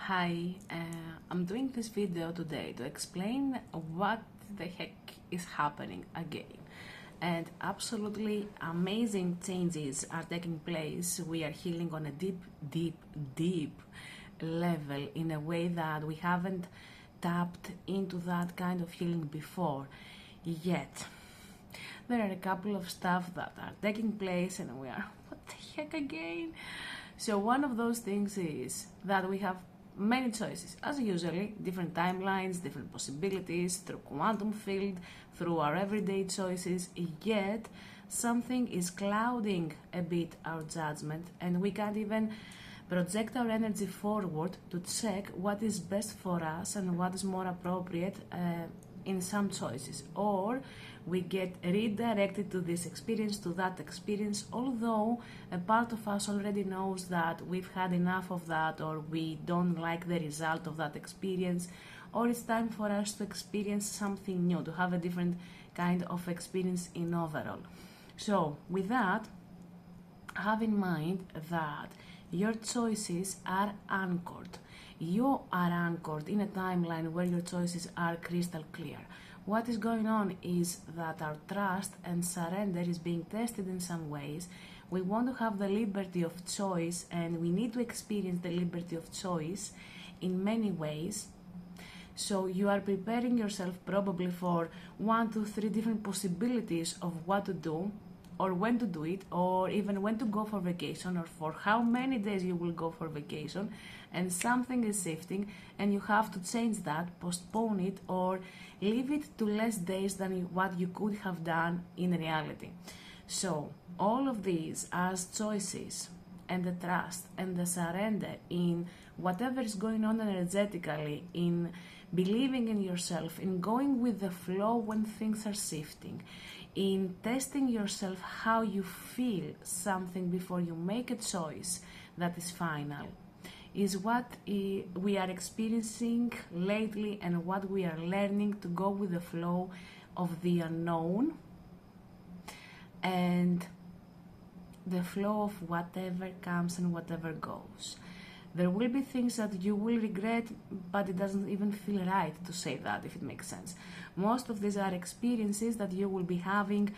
Hi, I'm doing this video today to explain what the heck is happening again. And absolutely amazing changes are taking place. We are healing on a deep level in a way that we haven't tapped into that kind of healing before yet. There are a couple of stuff that are taking place and we are, what the heck again? So one of those things is that we have many choices, as usually, different timelines, different possibilities, through quantum field, through our everyday choices, yet something is clouding a bit our judgment and we can't even project our energy forward to check what is best for us and what is more appropriate in some choices, or we get redirected to this experience, to that experience, although a part of us already knows that we've had enough of that, or we don't like the result of that experience, or it's time for us to experience something new, to have a different kind of experience in overall. So with that, have in mind that your choices are anchored. You are anchored in a timeline where your choices are crystal clear. What is going on is that our trust and surrender is being tested in some ways. We want to have the liberty of choice and we need to experience the liberty of choice in many ways. So you are preparing yourself probably for 1, 2, 3 different possibilities of what to do, or when to do it, or even when to go for vacation, or for how many days you will go for vacation, and something is shifting and you have to change that, postpone it, or leave it to less days than what you could have done in reality. So all of these as choices, and the trust and the surrender in whatever is going on energetically, in believing in yourself, in going with the flow when things are shifting, in testing yourself how you feel something before you make a choice that is final, is what we are experiencing lately and what we are learning to go with the flow of the unknown and the flow of whatever comes and whatever goes. There will be things that you will regret, but it doesn't even feel right to say that, if it makes sense. Most of these are experiences that you will be having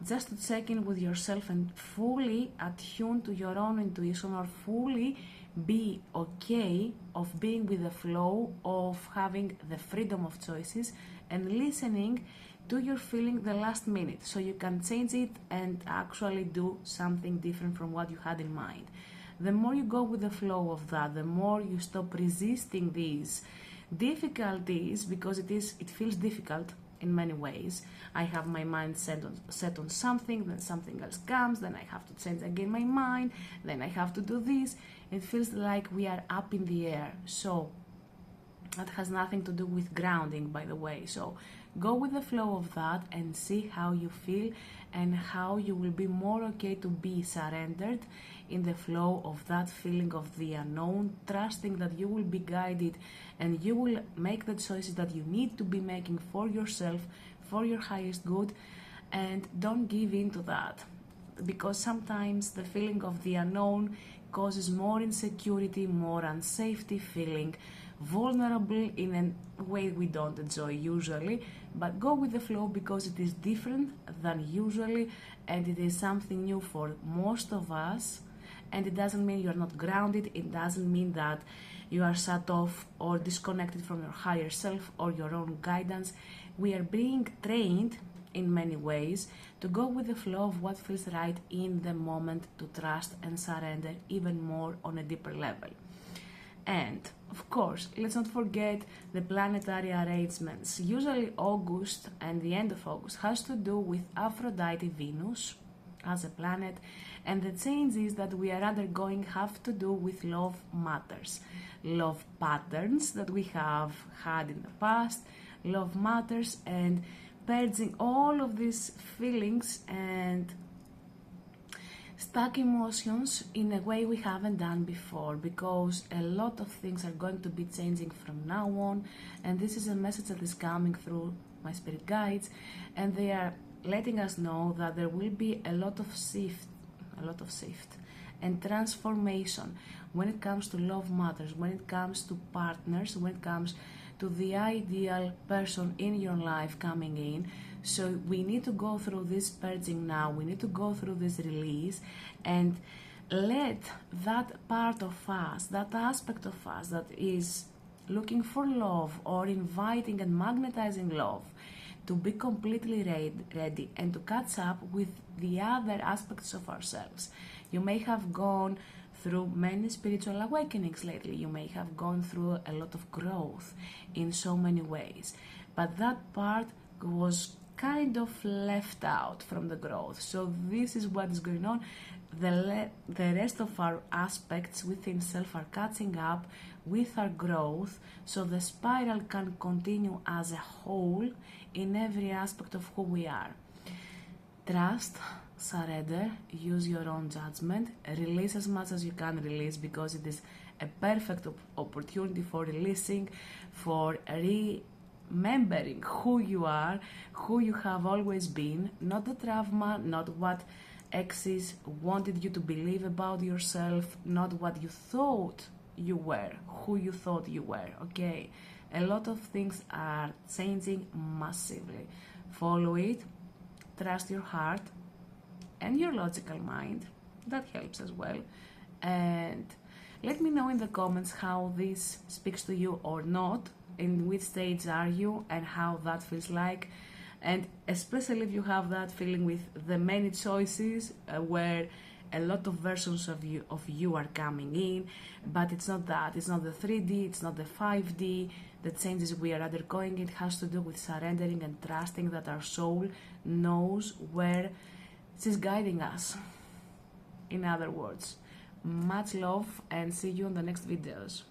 just to check in with yourself and fully attune to your own intuition, or fully be okay of being with the flow, of having the freedom of choices and listening to your feeling the last minute, so you can change it and actually do something different from what you had in mind. The more you go with the flow of that, the more you stop resisting these difficulties, because it feels difficult in many ways. I have my mind set on something, then something else comes, then I have to change again my mind, then I have to do this. It feels like we are up in the air. So that has nothing to do with grounding, by the way. So go with the flow of that and see how you feel and how you will be more okay to be surrendered in the flow of that feeling of the unknown, trusting that you will be guided and you will make the choices that you need to be making for yourself, for your highest good, and don't give in to that, because sometimes the feeling of the unknown causes more insecurity, more unsafety feeling, vulnerable in a way we don't enjoy usually. But go with the flow because it is different than usually and it is something new for most of us. And it doesn't mean you're not grounded, it doesn't mean that you are shut off or disconnected from your higher self or your own guidance. We are being trained in many ways to go with the flow of what feels right in the moment, to trust and surrender even more on a deeper level. And of course, let's not forget the planetary arrangements. Usually August and the end of August has to do with Aphrodite Venus as a planet, and the changes that we are undergoing have to do with love matters, love patterns that we have had in the past, love matters, and purging all of these feelings and stuck emotions in a way we haven't done before, because a lot of things are going to be changing from now on, and this is a message that is coming through my spirit guides, and they are letting us know that there will be a lot of shift and transformation when it comes to love matters, when it comes to partners, when it comes to the ideal person in your life coming in. So we need to go through this purging now, we need to go through this release and let that part of us, that aspect of us that is looking for love or inviting and magnetizing love, to be completely ready and to catch up with the other aspects of ourselves. You may have gone through many spiritual awakenings lately, you may have gone through a lot of growth in so many ways, but that part was kind of left out from the growth. So this is what is going on. The rest of our aspects within self are catching up with our growth, so the spiral can continue as a whole in every aspect of who we are. Trust, surrender, use your own judgment, release as much as you can release, because it is a perfect opportunity for releasing, for remembering who you are, who you have always been, not the trauma, not what exes wanted you to believe about yourself, not what you thought you were, who you thought you were, okay? A lot of things are changing massively. Follow it, trust your heart and your logical mind, that helps as well. And let me know in the comments how this speaks to you or not, in which stage are you and how that feels like. And especially if you have that feeling with the many choices where a lot of versions of you are coming in, but it's not that, it's not the 3D, it's not the 5D, the changes we are undergoing. It has to do with surrendering and trusting that our soul knows where she's guiding us. In other words, much love and see you in the next videos.